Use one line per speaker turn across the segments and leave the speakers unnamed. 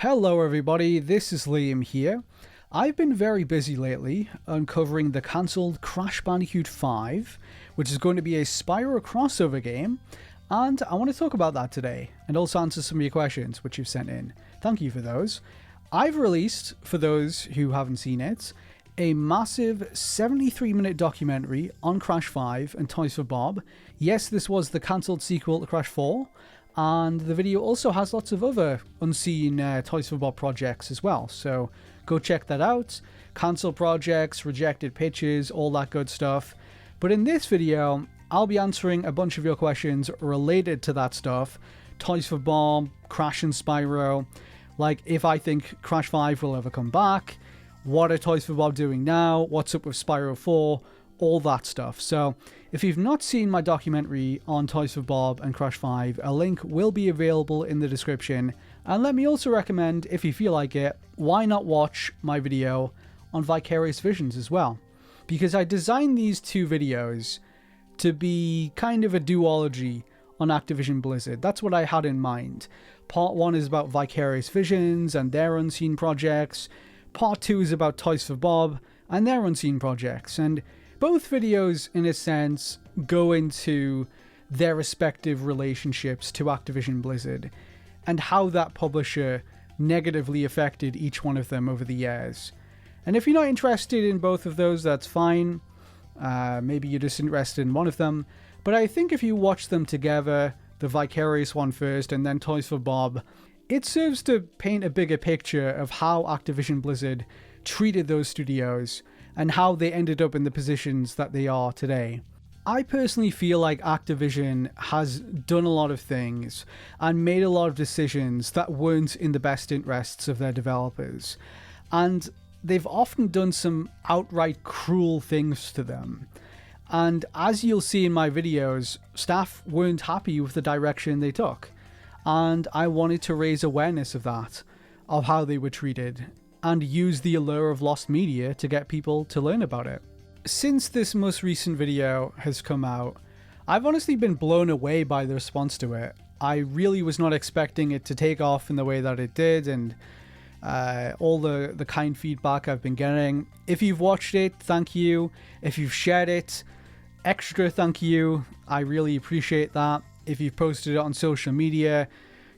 Hello everybody, this is Liam here. I've been very busy lately uncovering the cancelled Crash Bandicoot 5, which is going to be a Spyro crossover game, and I want to talk about that today, and also answer some of your questions which you've sent in. Thank you for those. I've released, for those who haven't seen it, a massive 73-minute documentary on Crash 5 and Toys for Bob. Yes, this was the cancelled sequel to Crash 4, and the video also has lots of other unseen Toys for Bob projects as well, so go check that out. Cancelled projects, rejected pitches, all that good stuff. But in this video, I'll be answering a bunch of your questions related to that stuff. Toys for Bob, Crash and Spyro, like if I think Crash 5 will ever come back, what are Toys for Bob doing now, what's up with Spyro 4, all that stuff. So if you've not seen my documentary on Toys for Bob and Crash 5, a link will be available in the description. And let me also recommend, if you feel like it, why not watch my video on Vicarious Visions as well? Because I designed these two videos to be kind of a duology on Activision Blizzard. That's what I had in mind. Part 1 is about Vicarious Visions and their unseen projects. Part 2 is about Toys for Bob and their unseen projects. And both videos, in a sense, go into their respective relationships to Activision Blizzard and how that publisher negatively affected each one of them over the years. And if you're not interested in both of those, that's fine. Maybe you're just interested in one of them. But I think if you watch them together, the Vicarious one first and then Toys for Bob, it serves to paint a bigger picture of how Activision Blizzard treated those studios and how they ended up in the positions that they are today. I personally feel like Activision has done a lot of things and made a lot of decisions that weren't in the best interests of their developers. And they've often done some outright cruel things to them. And as you'll see in my videos, staff weren't happy with the direction they took. And I wanted to raise awareness of that, of how they were treated, and use the allure of lost media to get people to learn about it. Since this most recent video has come out, I've honestly been blown away by the response to it. I really was not expecting it to take off in the way that it did, and all the kind feedback I've been getting. If you've watched it, thank you. If you've shared it, extra thank you. I really appreciate that. If you've posted it on social media,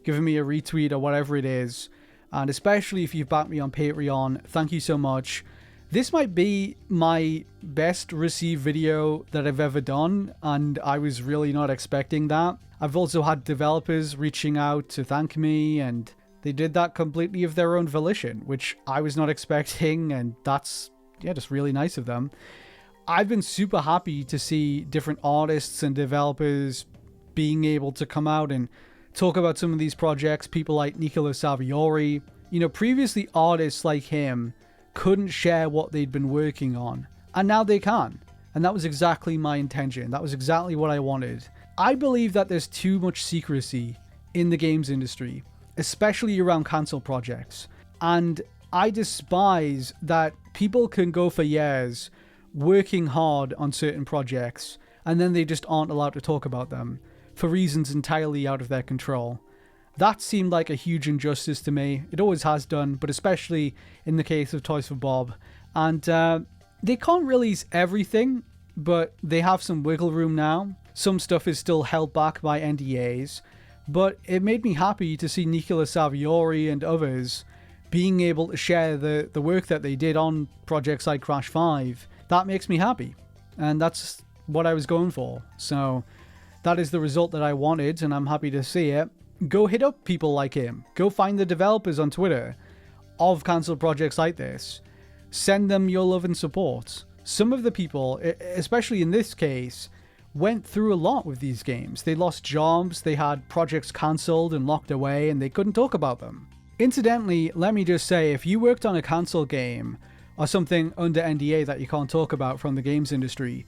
giving me a retweet or whatever it is, and especially if you've backed me on Patreon, thank you so much. This might be my best received video that I've ever done, and I was really not expecting that. I've also had developers reaching out to thank me, and they did that completely of their own volition, which I was not expecting, and that's, just really nice of them. I've been super happy to see different artists and developers being able to come out and talk about some of these projects. People like Nicola Saviori. Previously artists like him couldn't share what they'd been working on, and now they can. And that was exactly my intention. That was exactly what I wanted. I believe that there's too much secrecy in the games industry, especially around cancel projects. And I despise that people can go for years working hard on certain projects and then they just aren't allowed to talk about them for reasons entirely out of their control. That seemed like a huge injustice to me. It always has done, but especially in the case of Toys for Bob. And they can't release everything, but they have some wiggle room now. Some stuff is still held back by NDAs, but it made me happy to see Nicola Saviori and others being able to share the work that they did on projects like Crash 5. That makes me happy, and that's what I was going for. So that is the result that I wanted, and I'm happy to see it. Go hit up people like him. Go find the developers on Twitter of cancelled projects like this. Send them your love and support. Some of the people, especially in this case, went through a lot with these games. They lost jobs, they had projects cancelled and locked away, and they couldn't talk about them. Incidentally, let me just say, if you worked on a cancelled game or something under NDA that you can't talk about from the games industry,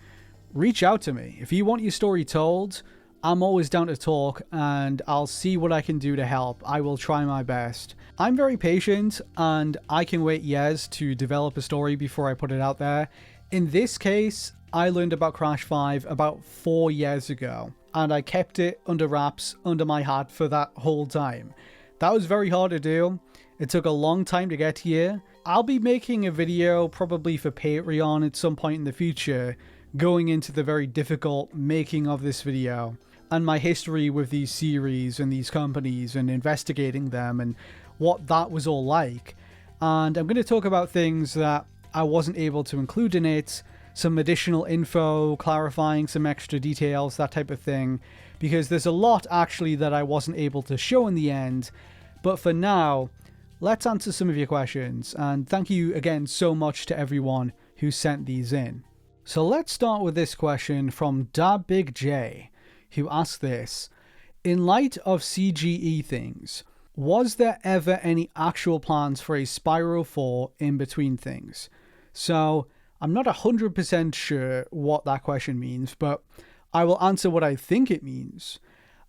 reach out to me. If you want your story told, I'm always down to talk, and I'll see what I can do to help. I will try my best. I'm very patient, and I can wait years to develop a story before I put it out there. In this case, I learned about Crash 5 about 4 years ago, and I kept it under wraps, under my hat for that whole time. That was very hard to do, It took a long time to get here. I'll be making a video probably for Patreon at some point in the future, going into the very difficult making of this video and my history with these series and these companies and investigating them and what that was all like. And I'm going to talk about things that I wasn't able to include in it, some additional info, clarifying some extra details, that type of thing, because there's a lot actually that I wasn't able to show in the end. But for now, let's answer some of your questions, and thank you again so much to everyone who sent these in. So let's start with this question from DaBigJ, who asked this: in light of CGE things, was there ever any actual plans for a Spyro 4 in between things? So I'm not 100% sure what that question means, but I will answer what I think it means.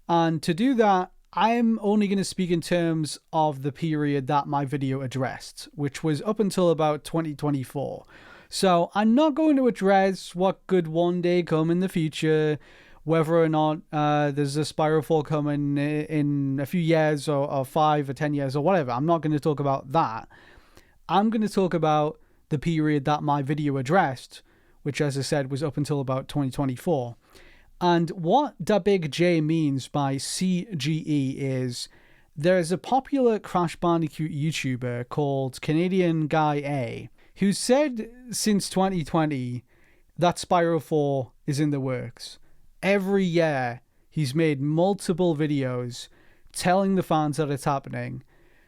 And to do that, I'm only going to speak in terms of the period that my video addressed, which was up until about 2024. So I'm not going to address what could one day come in the future, whether or not there's a Spyro 4 coming in a few years or 5 or 10 years or whatever. I'm not going to talk about that. I'm going to talk about the period that my video addressed, which, as I said, was up until about 2024. And what DaBigJ means by CGE is there's a popular Crash Bandicoot YouTuber called Canadian Guy A, who said since 2020 that Spyro 4 is in the works. Every year, he's made multiple videos telling the fans that it's happening,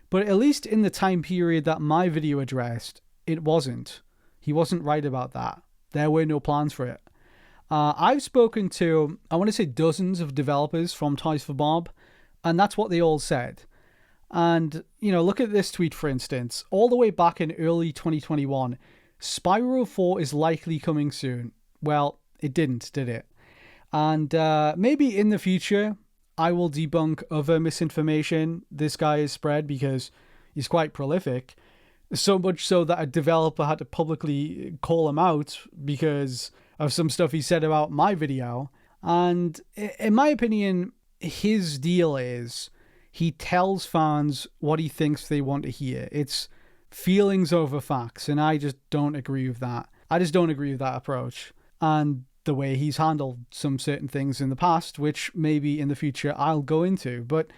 but at least in the time period that my video addressed, it wasn't. He wasn't right about that. There were no plans for it. I've spoken to, I want to say, dozens of developers from Toys for Bob, and that's what they all said. And, you know, look at this tweet, for instance. All the way back in early 2021, Spyro 4 is likely coming soon. Well, it didn't, did it? And maybe in the future, I will debunk other misinformation this guy has spread, because he's quite prolific. So much so that a developer had to publicly call him out because of some stuff he said about my video. And in my opinion, his deal is he tells fans what he thinks they want to hear. It's feelings over facts, and I just don't agree with that. I just don't agree with that approach. And the way he's handled some certain things in the past, which maybe in the future I'll go into. But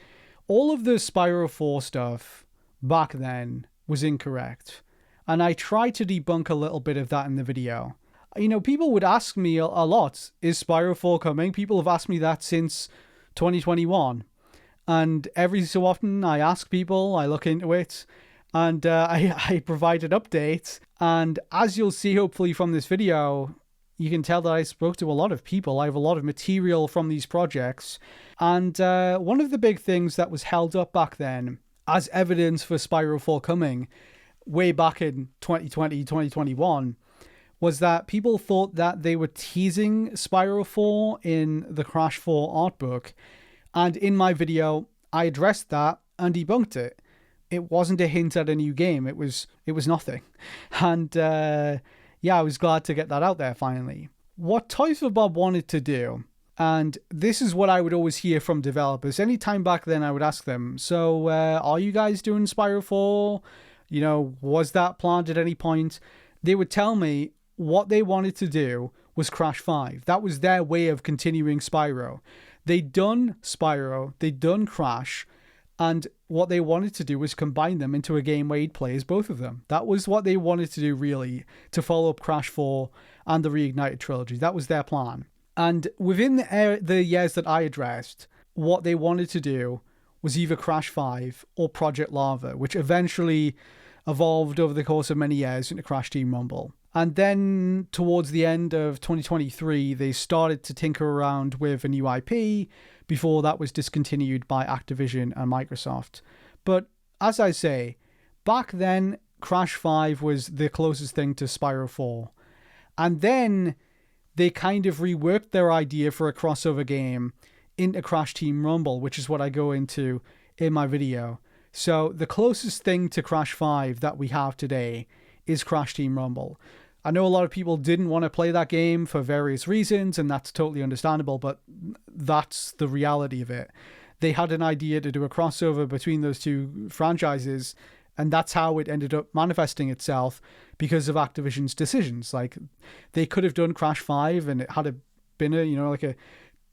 all of the Spyro 4 stuff back then was incorrect. And I tried to debunk a little bit of that in the video. You know, people would ask me a lot, is Spyro 4 coming? People have asked me that since 2021. And every so often I ask people, I look into it, and I provide an update. And as you'll see, hopefully from this video, you can tell that I spoke to a lot of people. I have a lot of material from these projects. And one of the big things that was held up back then as evidence for Spyro 4 coming way back in 2020, 2021, was that people thought that they were teasing Spyro 4 in the Crash 4 art book. And in my video, I addressed that and debunked it. It wasn't a hint at a new game. It was nothing. And yeah, I was glad to get that out there finally. What Toys for Bob wanted to do, and this is what I would always hear from developers. Anytime back then, I would ask them, so are you guys doing Spyro 4? You know, was that planned at any point? They would tell me what they wanted to do was Crash 5. That was their way of continuing Spyro. They'd done Spyro, they'd done Crash, and what they wanted to do was combine them into a game where you'd play as both of them. That was what they wanted to do, really, to follow up Crash 4 and the Reignited trilogy. That was their plan. And within the years that I addressed, what they wanted to do was either Crash 5 or Project Lava, which eventually evolved over the course of many years into Crash Team Rumble. And then towards the end of 2023, they started to tinker around with a new IP before that was discontinued by Activision and Microsoft. But as I say, back then, Crash 5 was the closest thing to Spyro 4. And then they kind of reworked their idea for a crossover game into Crash Team Rumble, which is what I go into in my video. So the closest thing to Crash 5 that we have today is Crash Team Rumble. I know a lot of people didn't want to play that game for various reasons, and that's totally understandable, but that's the reality of it. They had an idea to do a crossover between those two franchises, And that's how it ended up manifesting itself because of Activision's decisions. Like, they could have done Crash 5 and it had been like a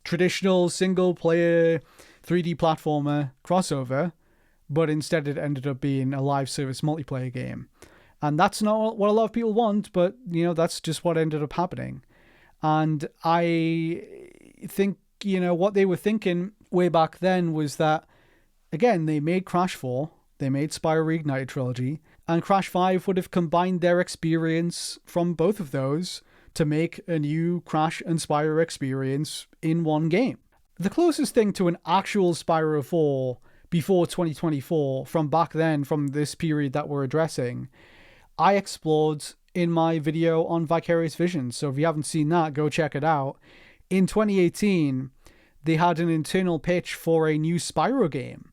traditional single player 3D platformer crossover, but instead it ended up being a live service multiplayer game. And that's not what a lot of people want, but that's just what ended up happening. And I think, what they were thinking way back then was that, again, they made Crash 4, they made Spyro Reignited Trilogy, and Crash 5 would have combined their experience from both of those to make a new Crash and Spyro experience in one game. The closest thing to an actual Spyro 4 before 2024 from back then, from this period that we're addressing, I explored in my video on Vicarious Visions. So if you haven't seen that, go check it out. In 2018, they had an internal pitch for a new Spyro game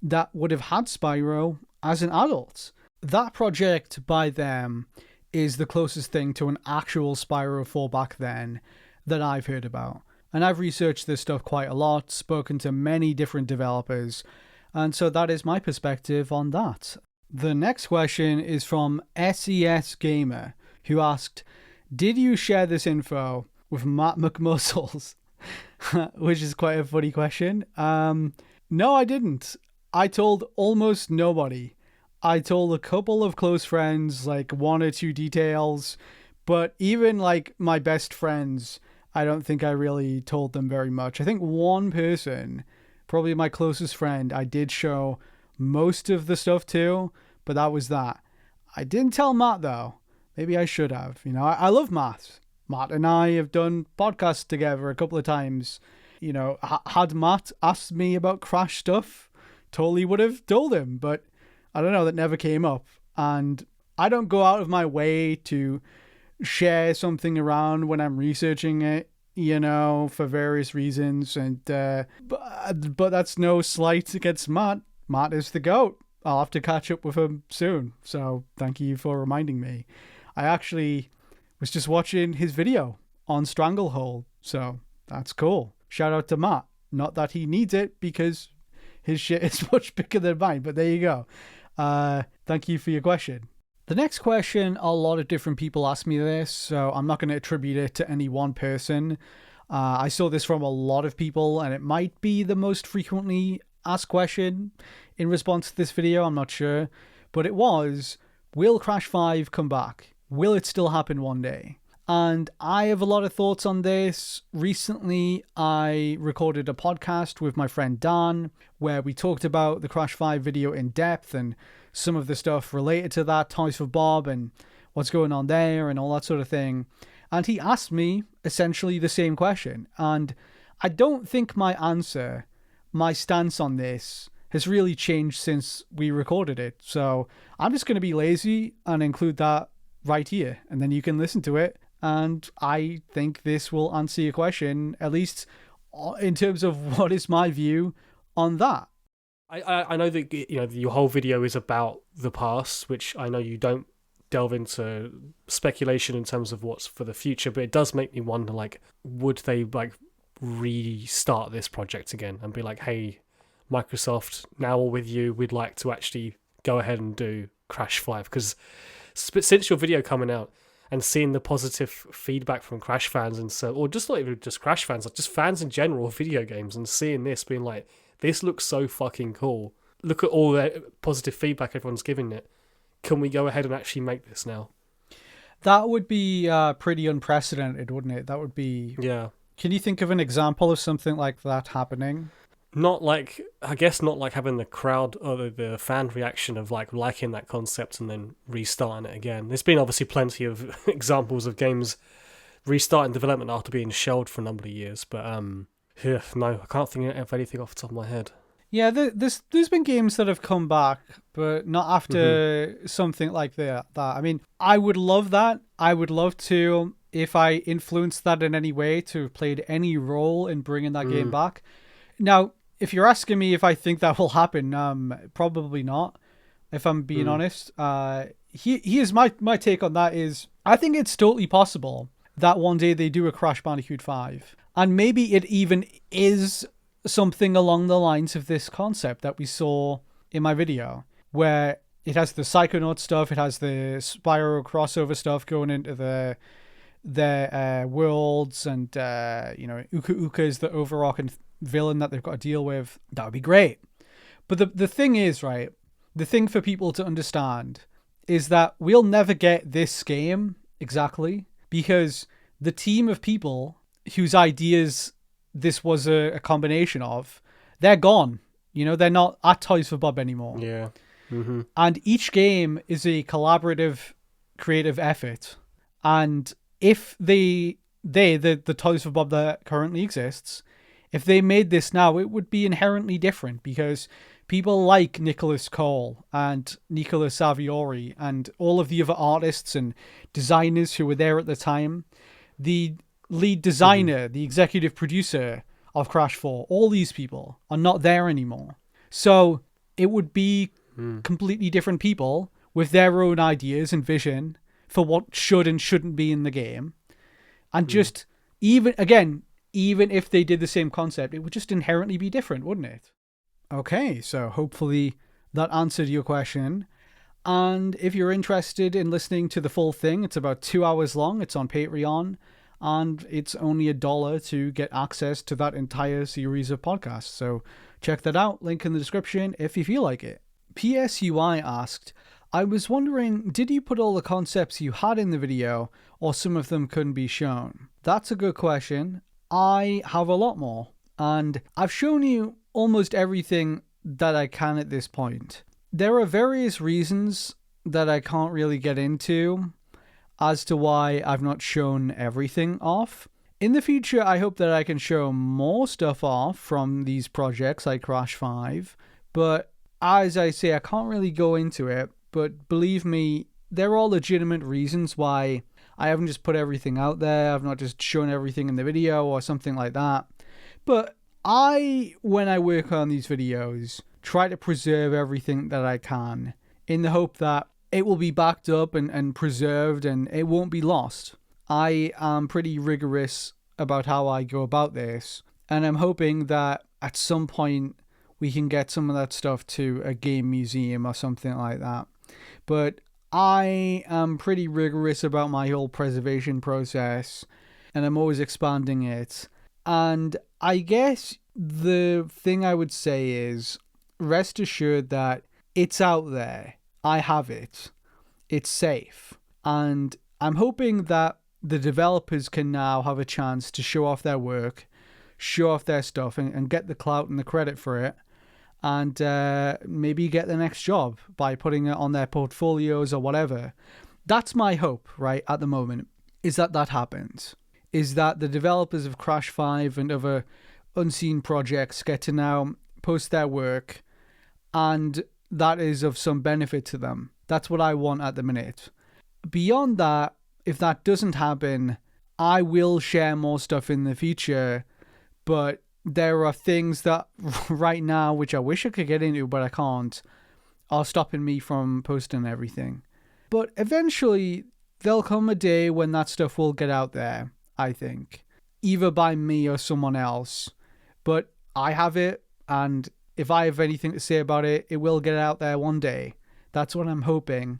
that would have had Spyro as an adult. That project by them is the closest thing to an actual Spyro 4 back then that I've heard about. And I've researched this stuff quite a lot, spoken to many different developers, and so that is my perspective on that. The next question is from SES Gamer, who asked, did you share this info with Matt McMuscles? Which is quite a funny question. No, I didn't. I told almost nobody. I told a couple of close friends, like 1 or 2 details, but even like my best friends, I don't think I really told them very much. I think one person, probably my closest friend, I did show most of the stuff to, but that was that. I didn't tell Matt though. Maybe I should have. I love Matt. Matt and I have done podcasts together a couple of times. Had Matt asked me about Crash stuff, totally would have told him, but I don't know, that never came up. And I don't go out of my way to share something around when I'm researching it, for various reasons. And but that's no slight against Matt. Matt is the GOAT. I'll have to catch up with him soon. So thank you for reminding me. I actually was just watching his video on Stranglehold. So that's cool. Shout out to Matt. Not that he needs it, because his shit is much bigger than mine, but there you go. Thank you for your question. The next question, a lot of different people ask me this, so I'm not going to attribute it to any one person. I saw this from a lot of people, and it might be the most frequently asked question in response to this video, I'm not sure. But it was, will Crash 5 come back? Will it still happen one day? And I have a lot of thoughts on this. Recently, I recorded a podcast with my friend Dan, where we talked about the Crash 5 video in depth and some of the stuff related to that, Toys for Bob and what's going on there and all that sort of thing. And he asked me essentially the same question. And I don't think my answer, my stance on this, has really changed since we recorded it. So I'm just going to be lazy and include that right here. And then you can listen to it. And I think this will answer your question, at least in terms of what is my view on that.
I know that your whole video is about the past, which I know you don't delve into speculation in terms of what's for the future, but it does make me wonder, like, would they restart this project again and be like, hey, Microsoft, now we're with you, we'd like to actually go ahead and do Crash 5? Because since your video coming out and seeing the positive feedback from Crash fans, and so, or just not even just Crash fans, like just fans in general of video games, and seeing this being like, this looks so fucking cool. Look at all the positive feedback everyone's giving it. Can we go ahead and actually make this now?
That would be pretty unprecedented, wouldn't it? That would be...
Yeah.
Can you think of an example of something like that happening?
Not like having the crowd or the fan reaction of liking that concept and then restarting it again. There's been obviously plenty of examples of games restarting development after being shelved for a number of years, but no, I can't think of anything off the top of my head.
Yeah, there's been games that have come back, but not after something like that. I mean, I would love that. I would love to, if I influenced that in any way, to have played any role in bringing that game back. Now, if you're asking me if I think that will happen, probably not, if I'm being honest. Here's my take on that is, I think it's totally possible that one day they do a Crash Bandicoot 5. And maybe it even is something along the lines of this concept that we saw in my video, where it has the Psychonaut stuff, it has the Spyro crossover stuff going into their worlds, and Uka Uka is the overarching villain that they've got to deal with. That would be great. But the thing is, right, the thing for people to understand is that we'll never get this game exactly, because the team of people whose ideas this was a combination of, they're gone. They're not at Toys for Bob anymore.
Yeah. Mm-hmm.
And each game is a collaborative, creative effort. And if the Toys for Bob that currently exists, if they made this now, it would be inherently different, because people like Nicholas Cole and Nicola Saviori and all of the other artists and designers who were there at the time, the lead designer, the executive producer of Crash 4, all these people are not there anymore. So it would be completely different people with their own ideas and vision for what should and shouldn't be in the game. And just, even if they did the same concept, it would just inherently be different, wouldn't it? Okay, so hopefully that answered your question. And if you're interested in listening to the full thing, it's about 2 hours long. It's on Patreon, and it's only $1 to get access to that entire series of podcasts. So check that out. Link in the description if you feel like it. PSUI asked, I was wondering, did you put all the concepts you had in the video, or some of them couldn't be shown? That's a good question. I have a lot more, and I've shown you almost everything that I can at this point. There are various reasons that I can't really get into as to why I've not shown everything off. In the future, I hope that I can show more stuff off from these projects like Crash 5, but as I say, I can't really go into it. But believe me, there are legitimate reasons why I haven't just put everything out there. I've not just shown everything in the video or something like that. But when I work on these videos, try to preserve everything that I can in the hope that it will be backed up and preserved and it won't be lost. I am pretty rigorous about how I go about this, and I'm hoping that at some point we can get some of that stuff to a game museum or something like that. But I am pretty rigorous about my whole preservation process, and I'm always expanding it. And I guess the thing I would say is, rest assured that it's out there. I have it. It's safe. And I'm hoping that the developers can now have a chance to show off their work, show off their stuff, and get the clout and the credit for it. And maybe get the next job by putting it on their portfolios or whatever. That's my hope, right, at the moment, is that happens. Is that the developers of Crash 5 and other unseen projects get to now post their work, and that is of some benefit to them. That's what I want at the minute. Beyond that, if that doesn't happen, I will share more stuff in the future, but there are things that right now, which I wish I could get into, but I can't, are stopping me from posting everything. But eventually, there'll come a day when that stuff will get out there, I think. Either by me or someone else. But I have it, and if I have anything to say about it, it will get out there one day. That's what I'm hoping.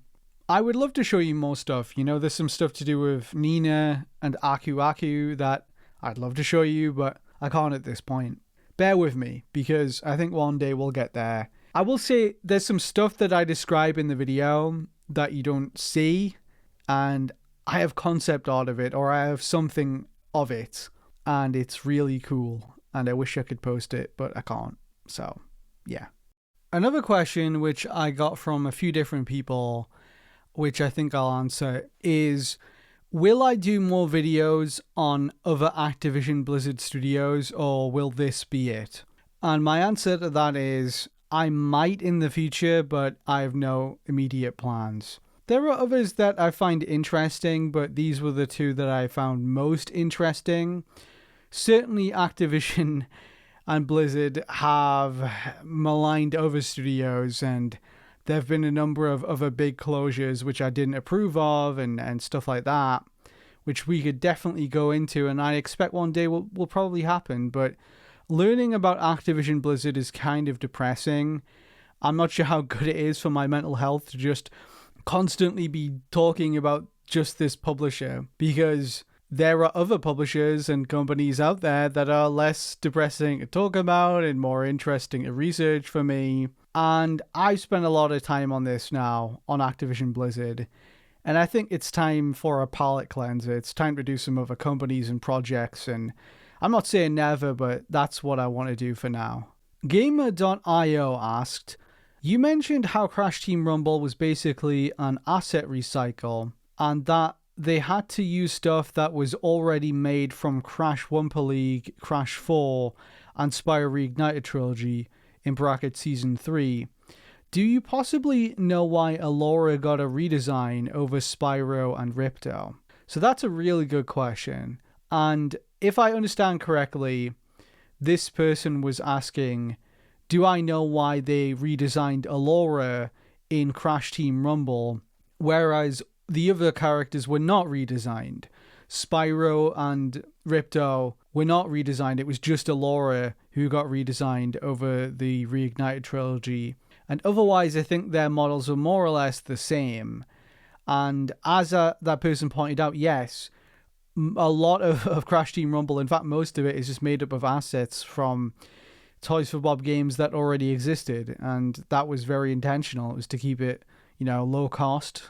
I would love to show you more stuff. There's some stuff to do with Nina and Aku Aku that I'd love to show you, but I can't at this point. Bear with me, because I think one day we'll get there. I will say there's some stuff that I describe in the video that you don't see, and I have concept art of it, or I have something of it, and it's really cool, and I wish I could post it, but I can't. So, yeah. Another question which I got from a few different people, which I think I'll answer, is, will I do more videos on other Activision Blizzard studios, or will this be it? And my answer to that is, I might in the future, but I have no immediate plans. There are others that I find interesting, but these were the two that I found most interesting. Certainly Activision and Blizzard have maligned other studios, and there have been a number of other big closures which I didn't approve of and stuff like that, which we could definitely go into, and I expect one day will probably happen. But learning about Activision Blizzard is kind of depressing, I'm not sure how good it is for my mental health to just constantly be talking about just this publisher, because there are other publishers and companies out there that are less depressing to talk about and more interesting to research for me. And I've spent a lot of time on this now, on Activision Blizzard. And I think it's time for a palate cleanser. It's time to do some other companies and projects. And I'm not saying never, but that's what I want to do for now. Gamer.io asked, you mentioned how Crash Team Rumble was basically an asset recycle, and that they had to use stuff that was already made from Crash Wumper League, Crash 4, and Spyro Reignited Trilogy, in bracket Season 3. Do you possibly know why Alora got a redesign over Spyro and Ripto? So that's a really good question. And if I understand correctly, this person was asking, do I know why they redesigned Alora in Crash Team Rumble, whereas the other characters were not redesigned? Spyro and Ripto were not redesigned. It was just Alora who got redesigned over the Reignited trilogy. And otherwise, I think their models were more or less the same. And as that person pointed out, yes, a lot of Crash Team Rumble, in fact, most of it is just made up of assets from Toys for Bob games that already existed. And that was very intentional. It was to keep it, low cost,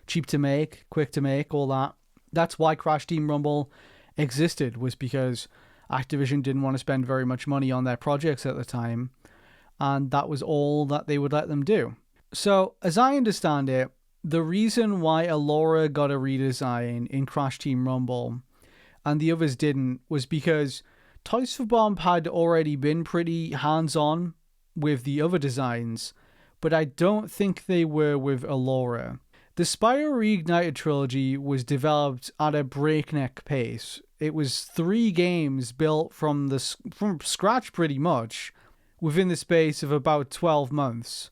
cheap to make, quick to make, all that. That's why Crash Team Rumble existed, was because Activision didn't want to spend very much money on their projects at the time. And that was all that they would let them do. So, as I understand it, the reason why Alora got a redesign in Crash Team Rumble and the others didn't was because Toys for Bob had already been pretty hands-on with the other designs, but I don't think they were with Alora. The Spyro Reignited trilogy was developed at a breakneck pace. It was 3 games built from scratch pretty much, within the space of about 12 months.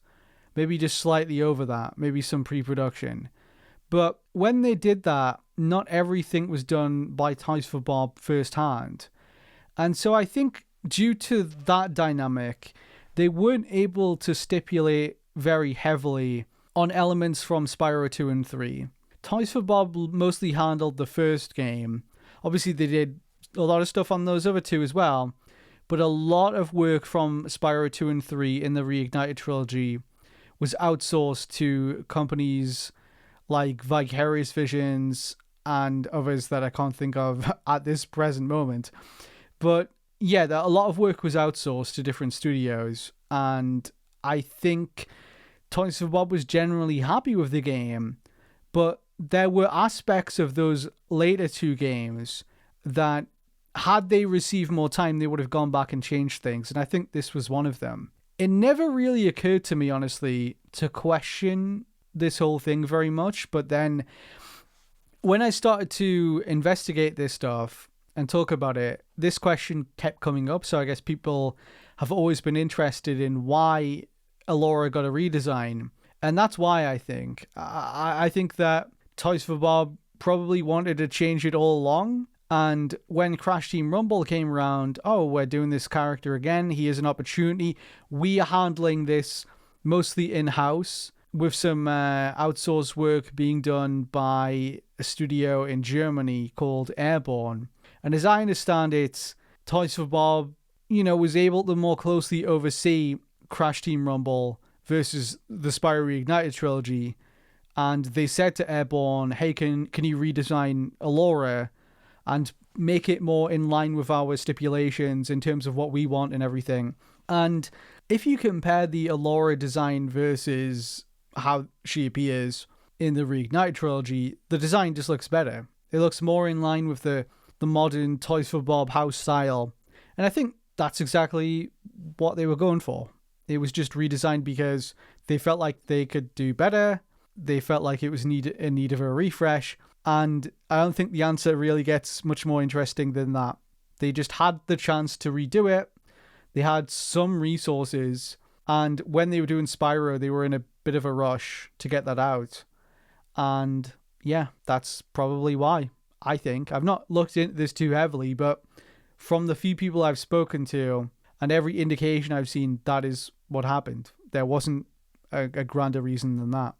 Maybe just slightly over that, maybe some pre-production. But when they did that, not everything was done by Toys for Bob firsthand. And so I think due to that dynamic, they weren't able to stipulate very heavily on elements from Spyro 2 and 3. Toys for Bob mostly handled the first game. Obviously, they did a lot of stuff on those other 2 as well. But a lot of work from Spyro 2 and 3 in the Reignited trilogy was outsourced to companies like Vicarious Visions and others that I can't think of at this present moment. But yeah, a lot of work was outsourced to different studios, and I think Toys for Bob was generally happy with the game, but there were aspects of those later 2 games that, had they received more time, they would have gone back and changed things, and I think this was one of them. It never really occurred to me, honestly, to question this whole thing very much, but then when I started to investigate this stuff and talk about it, this question kept coming up, so I guess people have always been interested in why Alora got a redesign, and that's why I think. I think that Toys for Bob probably wanted to change it all along. And when Crash Team Rumble came around, we're doing this character again. Here's an opportunity. We are handling this mostly in-house with some outsourced work being done by a studio in Germany called Airborne. And as I understand it, Toys for Bob, was able to more closely oversee Crash Team Rumble versus the Spyro Reignited trilogy. And they said to Airborne, hey, can you redesign Alora and make it more in line with our stipulations in terms of what we want and everything. And if you compare the Alora design versus how she appears in the Reignited trilogy, the design just looks better. It looks more in line with the modern Toys for Bob house style. And I think that's exactly what they were going for. It was just redesigned because they felt like they could do better. They felt like it was in need of a refresh. And I don't think the answer really gets much more interesting than that. They just had the chance to redo it. They had some resources. And when they were doing Spyro, they were in a bit of a rush to get that out. And yeah, that's probably why, I think. I've not looked into this too heavily, but from the few people I've spoken to and every indication I've seen, that is what happened. there wasn't a grander reason than that.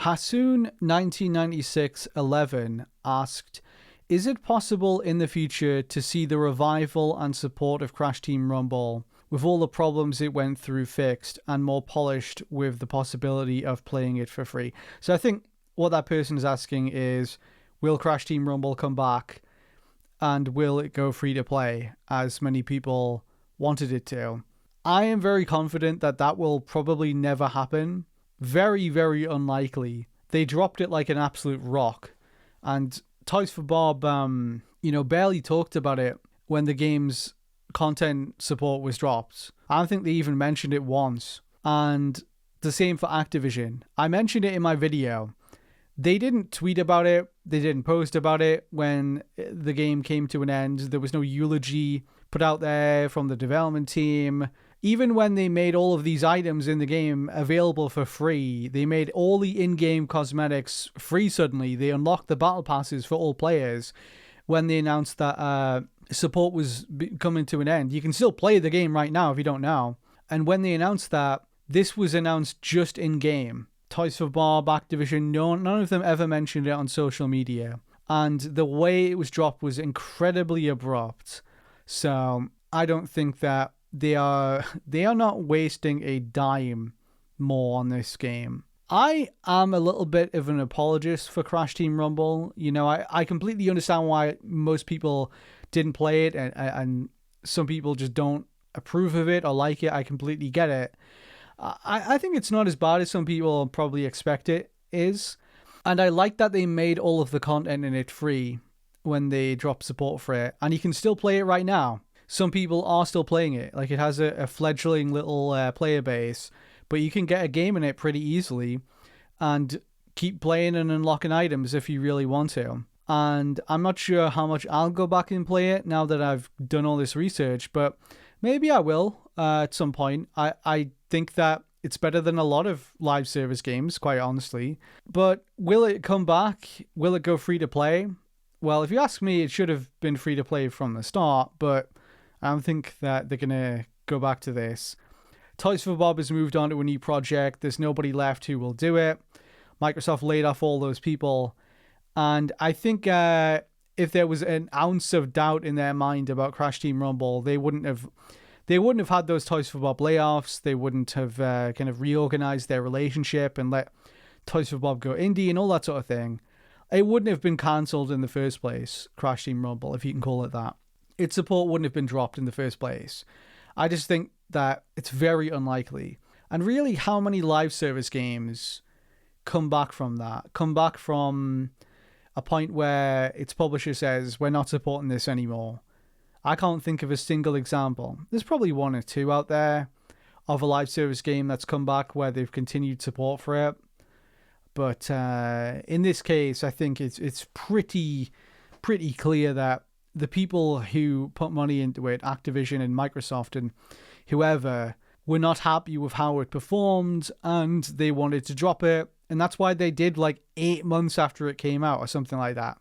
Hasoon199611 asked, is it possible in the future to see the revival and support of Crash Team Rumble with all the problems it went through fixed and more polished with the possibility of playing it for free? So I think what that person is asking is, will Crash Team Rumble come back and will it go free to play as many people wanted it to? I am very confident that that will probably never happen. Very, very unlikely. They dropped it like an absolute rock. And Toys for Bob, barely talked about it when the game's content support was dropped. I don't think they even mentioned it once. And the same for Activision. I mentioned it in my video. They didn't tweet about it. They didn't post about it when the game came to an end. There was no eulogy put out there from the development team. Even when they made all of these items in the game available for free, they made all the in-game cosmetics free suddenly. They unlocked the battle passes for all players when they announced that support was coming to an end. You can still play the game right now if you don't know. And when they announced that, this was announced just in-game. Toys for Bob, Activision, none of them ever mentioned it on social media. And the way it was dropped was incredibly abrupt. So I don't think that they are not wasting a dime more on this game. I am a little bit of an apologist for Crash Team Rumble. I completely understand why most people didn't play it and some people just don't approve of it or like it. I completely get it. I think it's not as bad as some people probably expect it is. And I like that they made all of the content in it free when they dropped support for it. And you can still play it right now. Some people are still playing it. Like, it has a fledgling little player base, but you can get a game in it pretty easily and keep playing and unlocking items if you really want to. And I'm not sure how much I'll go back and play it now that I've done all this research, but maybe I will at some point. I think that it's better than a lot of live service games, quite honestly. But will it come back? Will it go free to play? Well, if you ask me, it should have been free to play from the start, but I don't think that they're going to go back to this. Toys for Bob has moved on to a new project. There's nobody left who will do it. Microsoft laid off all those people. And I think if there was an ounce of doubt in their mind about Crash Team Rumble, they wouldn't have had those Toys for Bob layoffs. They wouldn't have kind of reorganized their relationship and let Toys for Bob go indie and all that sort of thing. It wouldn't have been cancelled in the first place, Crash Team Rumble, if you can call it that. Its support wouldn't have been dropped in the first place. I just think that it's very unlikely. And really, how many live service games come back from that? Come back from a point where its publisher says, we're not supporting this anymore. I can't think of a single example. There's probably one or two out there of a live service game that's come back where they've continued support for it. But in this case, I think it's pretty clear that the people who put money into it, Activision and Microsoft and whoever, were not happy with how it performed and they wanted to drop it. And that's why they did like 8 months after it came out or something like that.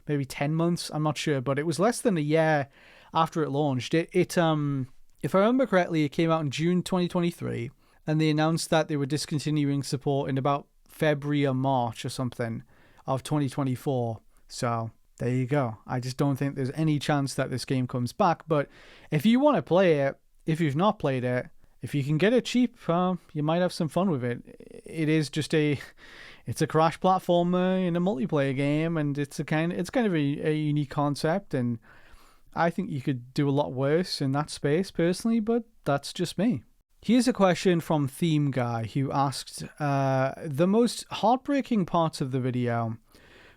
Maybe 10 months, I'm not sure. But it was less than a year after it launched. It if I remember correctly, it came out in June 2023. And they announced that they were discontinuing support in about February or March or something of 2024. So there you go. I just don't think there's any chance that this game comes back. But if you want to play it, if you've not played it, if you can get it cheap, you might have some fun with it. It is just it's a Crash platformer in a multiplayer game, and it's kind of a unique concept, and I think you could do a lot worse in that space personally, but that's just me. Here's a question from Theme Guy, who asked, the most heartbreaking parts of the video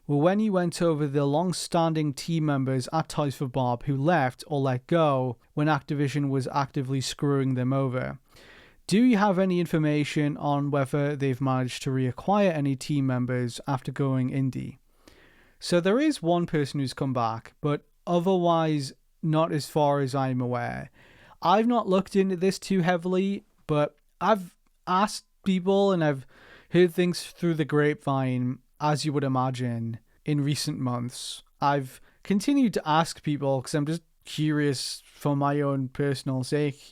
were when you went over the long-standing team members at Toys for Bob who left or let go when Activision was actively screwing them over. Do you have any information on whether they've managed to reacquire any team members after going indie? So there is one person who's come back, but otherwise not as far as I'm aware. I've not looked into this too heavily, but I've asked people and I've heard things through the grapevine, as you would imagine, in recent months. I've continued to ask people because I'm just curious for my own personal sake.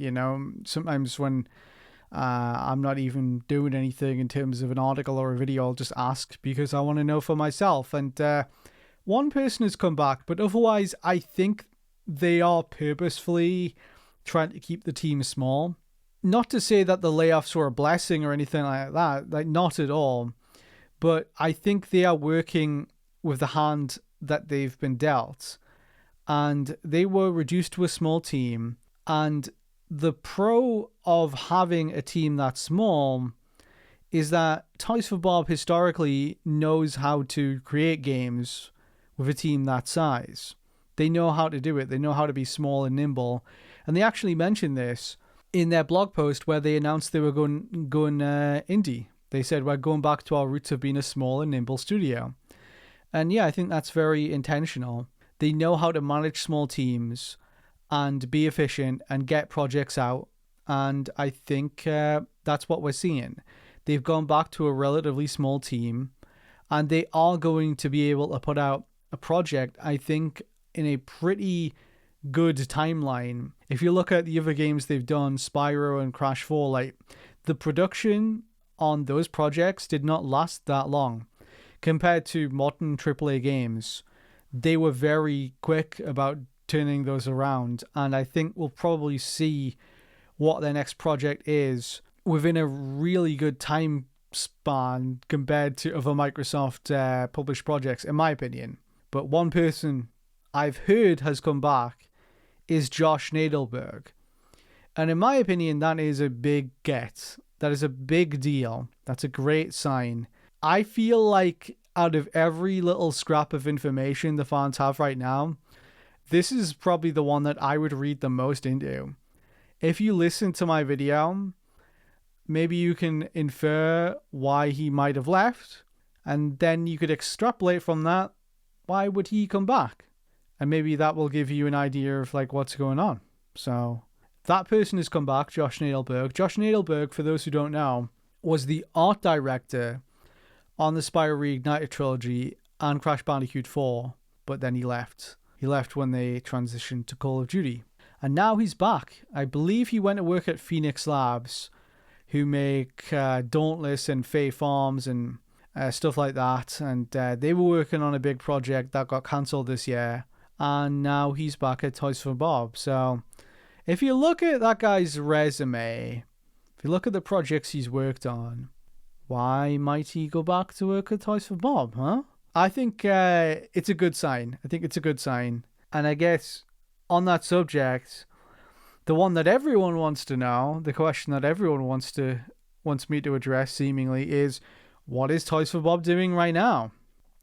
Sometimes when I'm not even doing anything in terms of an article or a video. I'll just ask because I want to know for myself. And one person has come back, but otherwise, I think they are purposefully trying to keep the team small. Not to say that the layoffs were a blessing or anything like that, like not at all. But I think they are working with the hand that they've been dealt. And they were reduced to a small team. And the pro of having a team that small is that Toys for Bob historically knows how to create games with a team that size. They know how to do it. They know how to be small and nimble. And they actually mentioned this in their blog post where they announced they were going indie. They said, we're going back to our roots of being a small and nimble studio. And yeah, I think that's very intentional. They know how to manage small teams and be efficient and get projects out. And I think that's what we're seeing. They've gone back to a relatively small team, and they are going to be able to put out a project, I think, in a pretty good timeline. If you look at the other games they've done, Spyro and Crash 4, like the production on those projects did not last that long compared to modern AAA games. They were very quick about turning those around, and I think we'll probably see what their next project is within a really good time span compared to other Microsoft published projects, in my opinion. But one person I've heard has come back is Josh Nadelberg. And in my opinion, that is a big get. That is a big deal. That's a great sign. I feel like out of every little scrap of information the fans have right now, this is probably the one that I would read the most into. If you listen to my video, maybe you can infer why he might have left, and then you could extrapolate from that, why would he come back? And maybe that will give you an idea of like what's going on. So that person has come back, Josh Nadelberg. Josh Nadelberg, for those who don't know, was the art director on the Spyro Reignited trilogy and Crash Bandicoot 4, but then he left. He left when they transitioned to Call of Duty. And now he's back. I believe he went to work at Phoenix Labs, who make Dauntless and Fae Farms and stuff like that. And they were working on a big project that got cancelled this year. And now he's back at Toys for Bob. So if you look at that guy's resume, if you look at the projects he's worked on, why might he go back to work at Toys for Bob, huh? I think it's a good sign. I think it's a good sign. And I guess on that subject, the one that everyone wants to know, the question that everyone wants me to address seemingly is, what is Toys for Bob doing right now?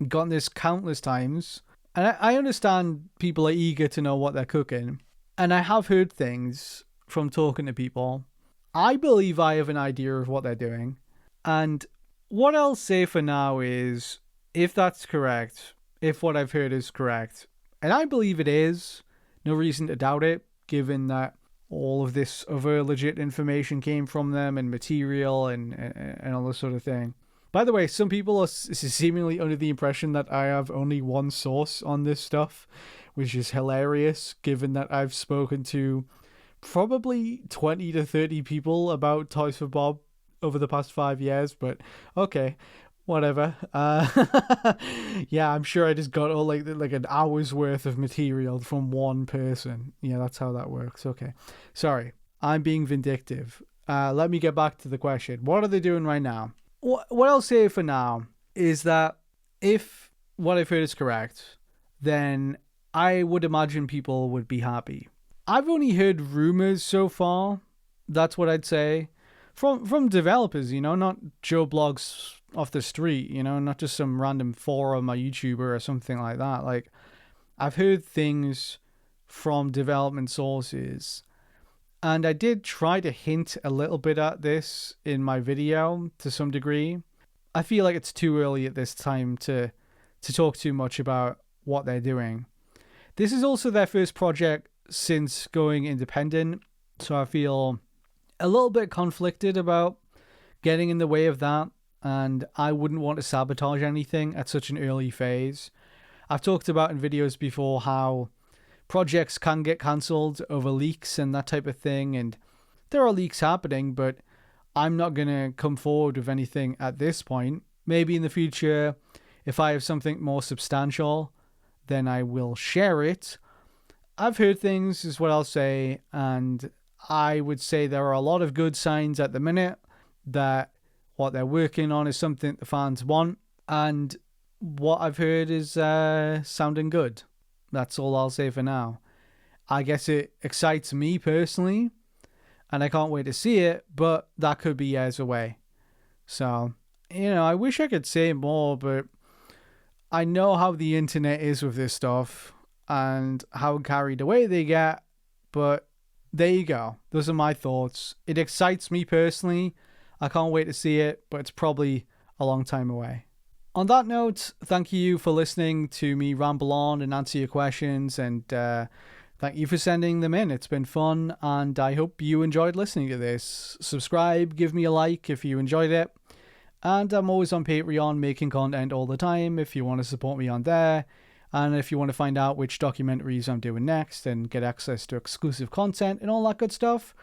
I've gotten this countless times. And I understand people are eager to know what they're cooking. And I have heard things from talking to people. I believe I have an idea of what they're doing. And what I'll say for now is, if that's correct, if what I've heard is correct, and I believe it is, no reason to doubt it, given that all of this other legit information came from them and material and all this sort of thing. By the way, some people are seemingly under the impression that I have only one source on this stuff, which is hilarious, given that I've spoken to probably 20 to 30 people about Toys for Bob over the past 5 years, but okay, whatever. Yeah, I'm sure I just got all like an hour's worth of material from one person. Yeah, that's how that works. Okay, sorry, I'm being vindictive. Let me get back to the question. What are they doing right now? What I'll say for now is that if what I've heard is correct, then I would imagine people would be happy. I've only heard rumors so far. That's what I'd say. From developers, not Joe Blogs off the street, not just some random forum or YouTuber or something like that. Like, I've heard things from development sources, and I did try to hint a little bit at this in my video to some degree. I feel like it's too early at this time to talk too much about what they're doing. This is also their first project since going independent, so I feel a little bit conflicted about getting in the way of that, and I wouldn't want to sabotage anything at such an early phase. I've talked about in videos before how projects can get cancelled over leaks and that type of thing, and there are leaks happening, but I'm not going to come forward with anything at this point. Maybe in the future, if I have something more substantial, then I will share it. I've heard things, is what I'll say, and I would say there are a lot of good signs at the minute that what they're working on is something the fans want, and what I've heard is sounding good. That's all I'll say for now. I guess it excites me personally, and I can't wait to see it, but that could be years away. So, I wish I could say more, but I know how the internet is with this stuff and how carried away they get, but there you go. Those are my thoughts. It excites me personally. I can't wait to see it, but it's probably a long time away. On that note, thank you for listening to me ramble on and answer your questions, and thank you for sending them in. It's been fun, and I hope you enjoyed listening to this. Subscribe, give me a like if you enjoyed it. And I'm always on Patreon making content all the time if you want to support me on there. And if you want to find out which documentaries I'm doing next and get access to exclusive content and all that good stuff.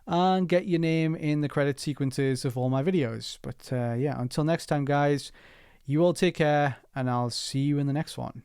And get your name in the credit sequences of all my videos. But yeah, until next time, guys, you all take care, and I'll see you in the next one.